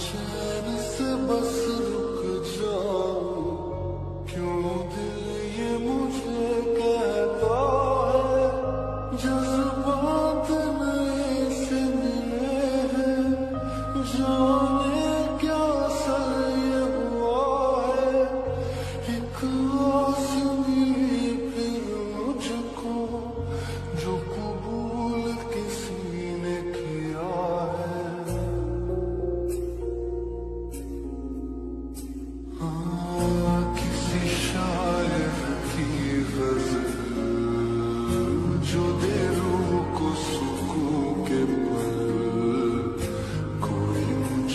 चैन से बस रुक जाओ, क्यों दिल ये मुझे कहता है, जज्बात नए से मिले हैं, जाने क्या सर ये हुआ है, एक आस मिली फिर मुझको, जो कबूल किसी ने किया है। किसी शायर की गजल जो दे रूह को सुकून के पल, कोई मुझ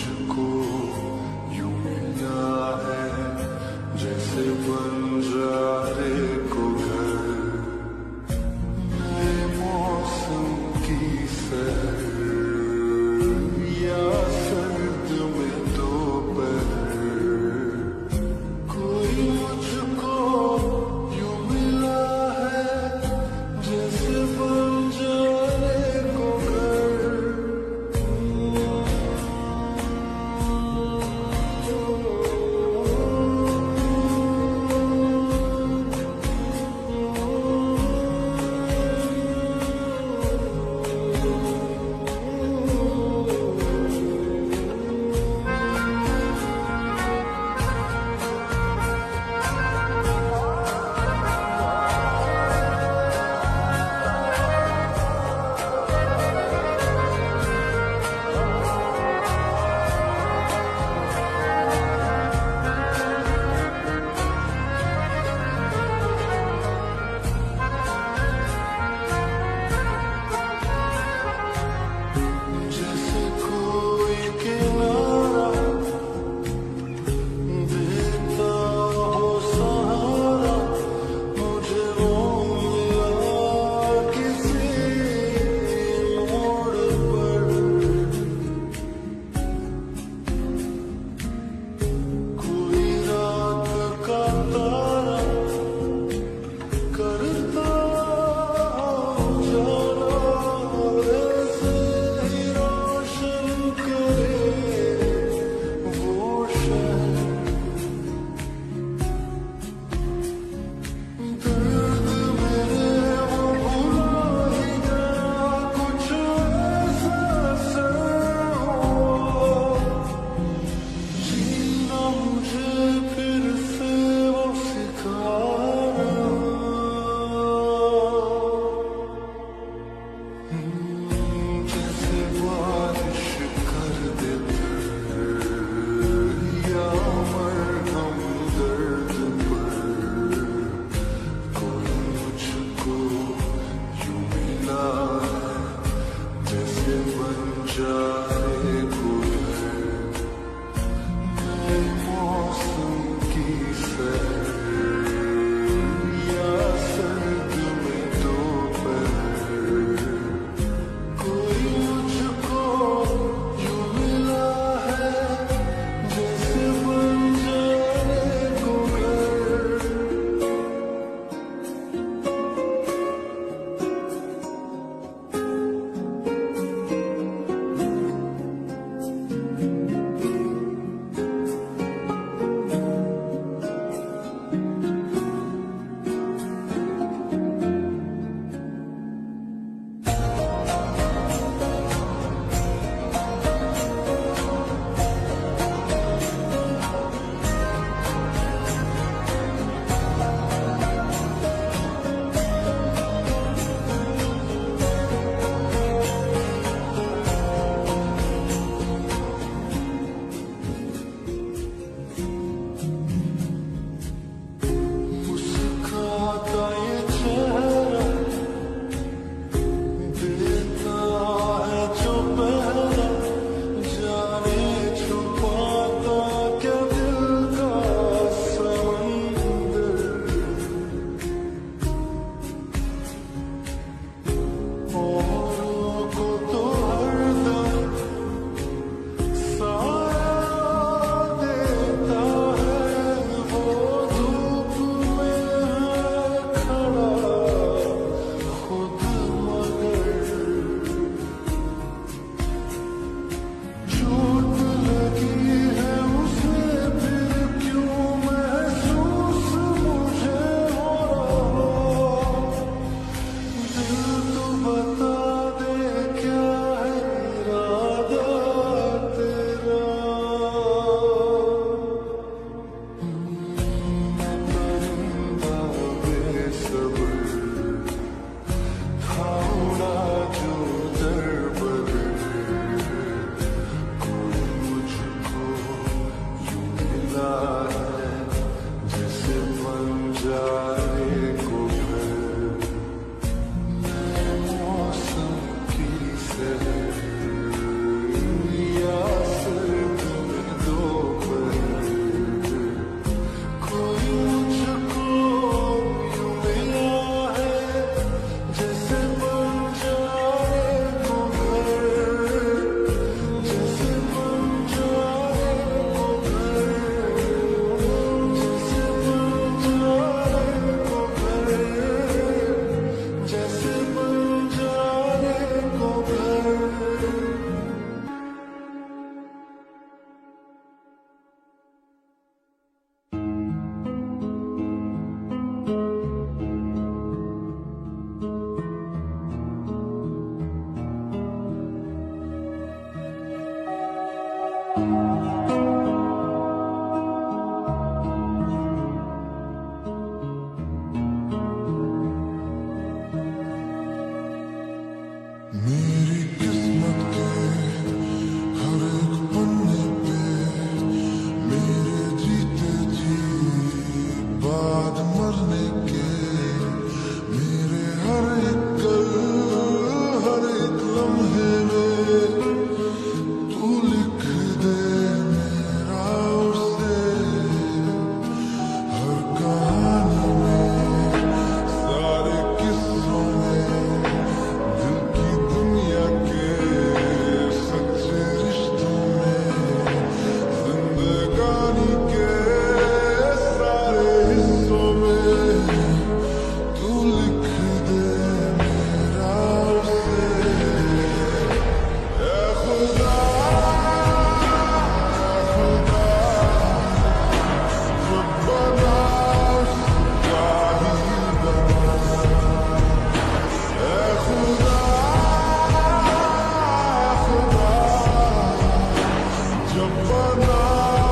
बना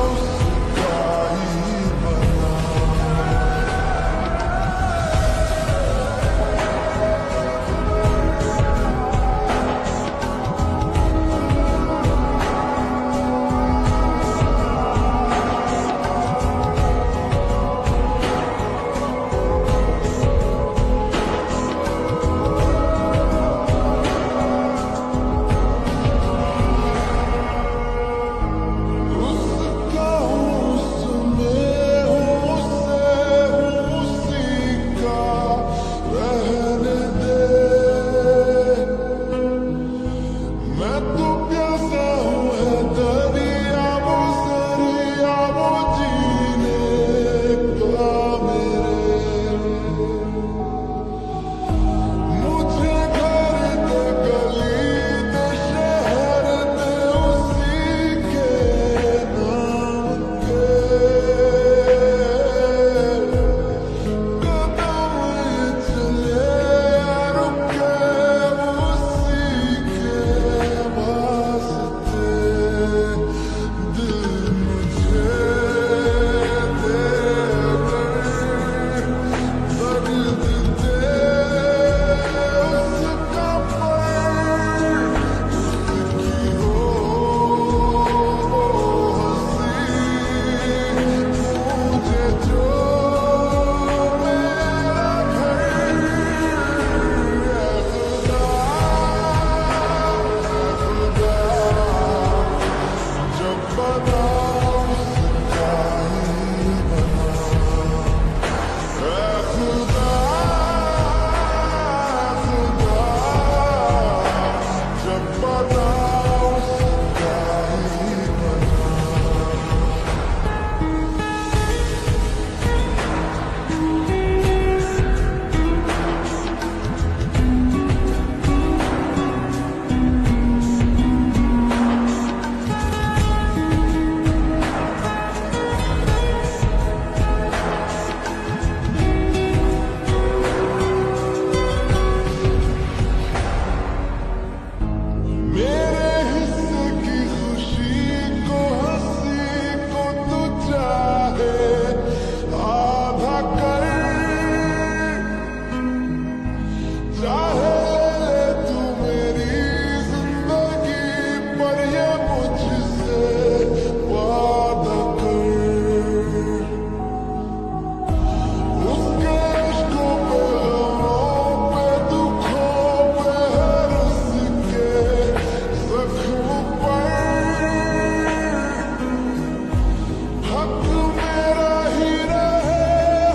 उसका ही बना। उसका उसमें उसे उसी का रहने दे। मैं तो प्यासा हूँ है दरिया वो सरिया वो जीने का मेरे। मुझे घर दे गली दे शहर दे उसी के नाम के। कदम ये चले रुके उसी के वास्ते। दिल मुझे दे दर्द दे उसका पर उसकी हो हंसी। मुझे जो मेरा घर खुदा जब बना उसका ही बना। खुदा खुदा जब बना उसका ही बना। मेरे हिस्से की खुशी को हंसी को तू चाहे आधा कर। चाहे ले तू मेरी जिंदगी पर ये मुझसे वादा कर। उसके इश्कों पे गमों पे दुखों पे हर उसके जख्म पर हक मेरा ही रहे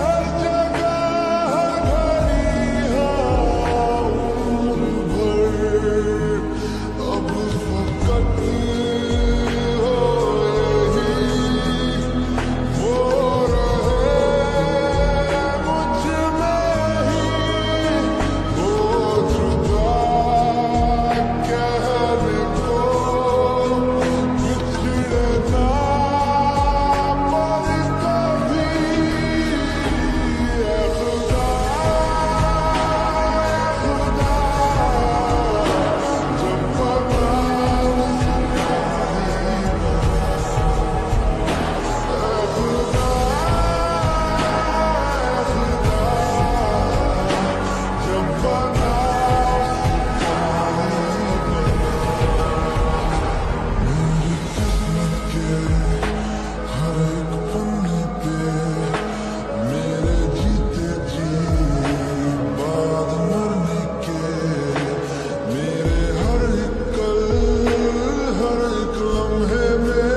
हर जगह हर घड़ी हाँ उम्र भर। अब फकत हो यही वो रहे मुझ में ही। वो जुदा कहने को बिछड़े ना पर कभी। खुदा खुदा जब बना उसका ही बना। खुदा खुदा जब बना उसका ही बना। मेरी किस्मत के हर एक पन्ने पे मेरे जीते जी बाद मरने के मेरे हर एक कल हर एक लम्हे में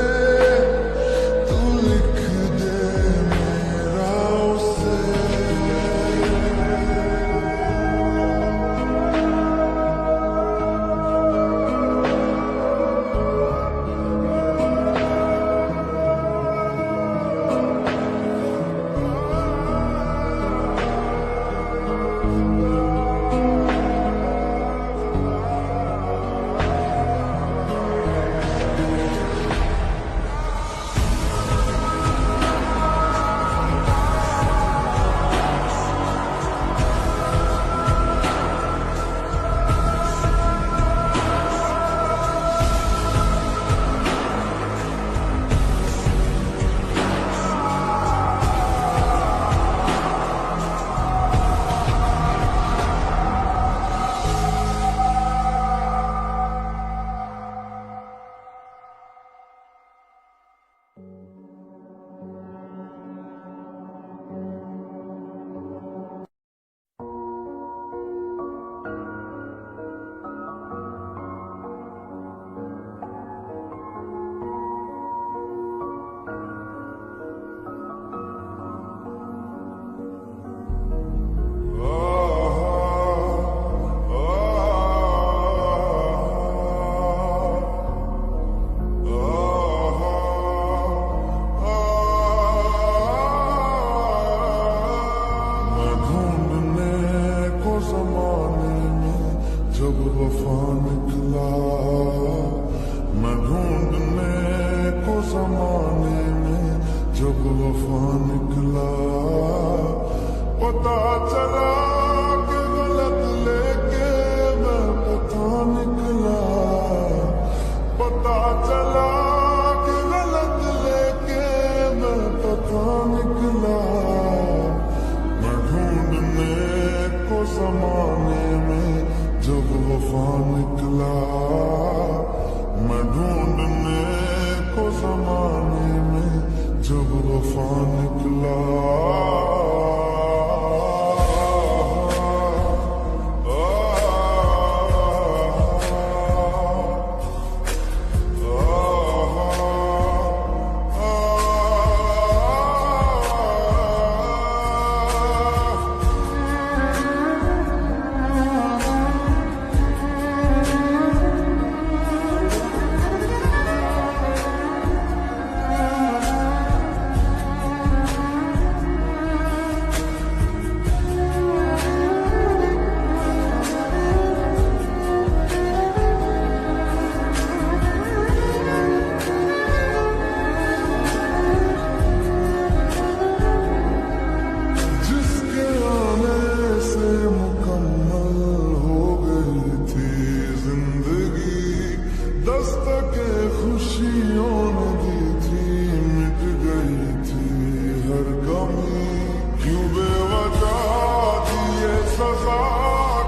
तू लिख दे मेरा उसे। जमाने में जब वफा निकला, पता चला कि गलत लेके मैं पता निकला, पता चला कि गलत लेके मैं पता निकला। मैं ढूंढने को जमाने में जब वफा निकला, मैं ढूंढने को जमाने में जब वफा निकला। खुशियों ने दी थी, मिट गई थी हर गमी, क्यों बेवजह दिए सजा,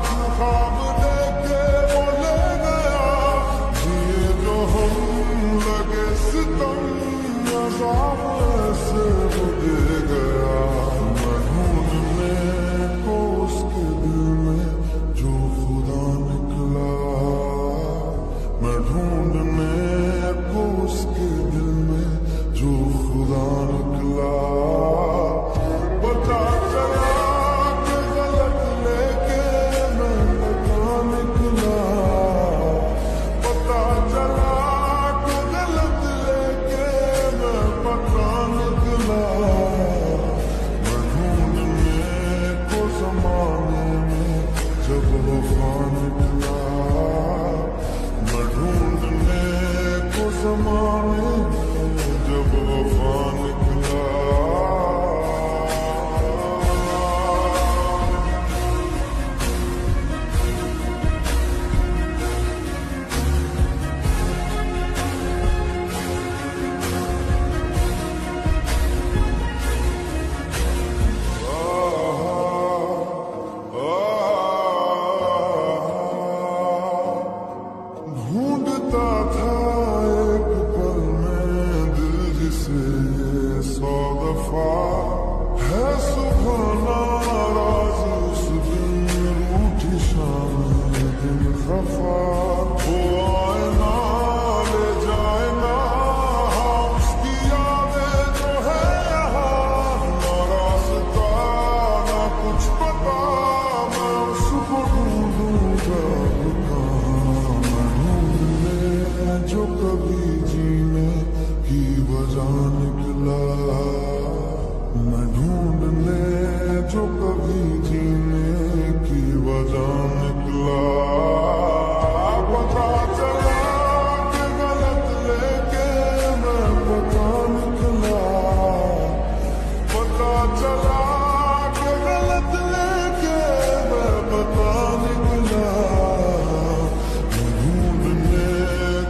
क्यों ख्वाब देके बोले गया, जिए जो हम लगे सितम, अज़ाब ऐसे वो दे गया। मैं ढूंढने को उसके दिल में जो खुदा निकला, मैं ढूंढने उसके दिल में जो खुदा निकला। पता चला कि गलत लेके मैं पता निकला, पता चला कि गलत लेके मैं पता निकला। मैं ढूंढने को जमाने में जब वफा निकला, मैं ढूंढने ज़माने में जब वफा निकला। ढूंढता था सौ दफा, है सुबह नाराज उस दिन, रूठी शाम दिन खफा, वो आए ना ले जाए ना उसकी यादें जो है यहाँ, ना रास्ता ना कुछ पता, मैं उसको ढूंढूंगा कहाँ। मैं ढूंढने जो कभी जीने की वजह निकला, मैं ढूंढने जो कभी जीने की वजह निकला। पता चला कि गलत लेके मैं पता निकला, पता चला कि गलत लेके मैं पता निकला। मैं ढूंढने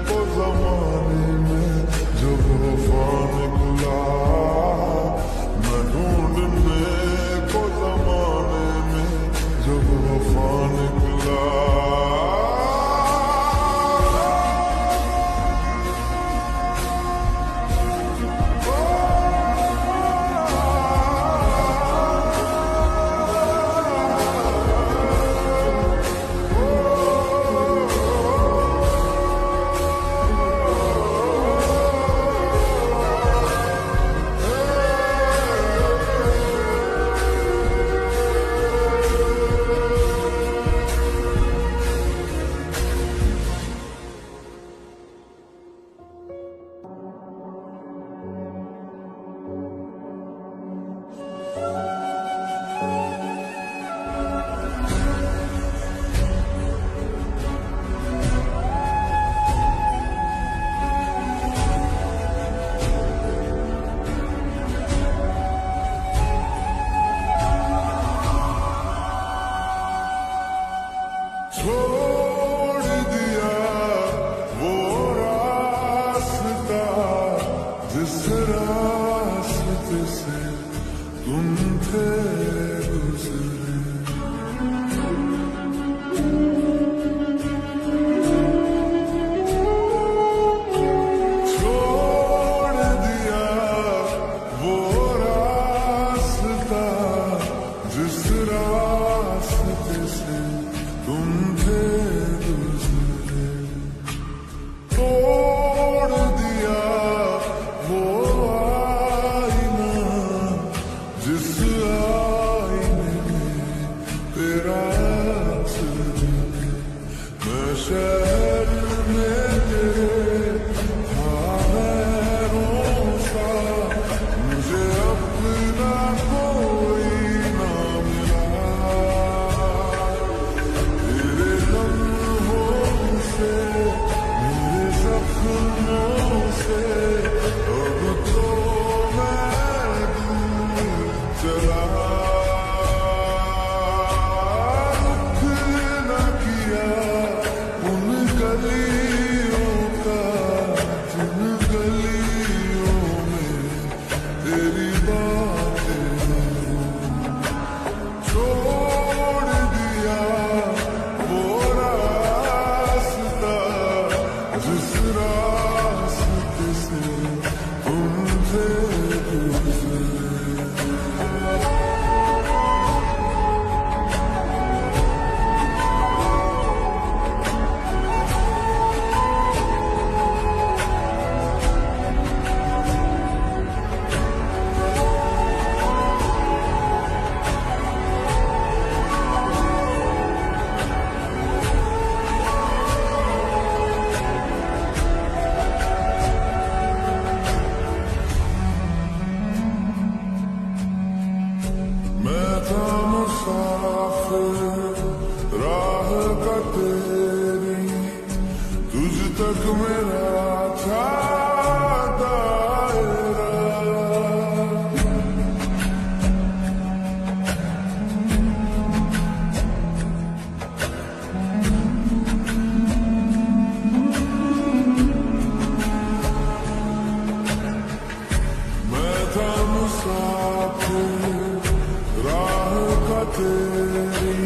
को जमाने में जब वफा निकला, मैं ढूंढने को जमाने में जब वफा निकला। जिस रास्ते से तुम थे गुजरे, छोड़ दिया वो रास्ता जिस रास्ते से तुम थे गुजरे, तोड़ दिया वो आईना जिस आईने में तेरा असर है। मैं शहर में तेरे था गैरों सा, मुझे अपना कोई ना मिला, तेरे लम्हों से मेरे जख्मों से अब तो मैं दूर चला, रुख न किया उन गलियों का जिन गलियों में तेरी बातें छोड़ दिया वो रास्ता जिस रास्ते से तुम थे गुजरे। मैं था मुसाफिर राह का तेरी, तुझ तक मेरा था दायरा, मैं था मुसाफिर राह का तेरी,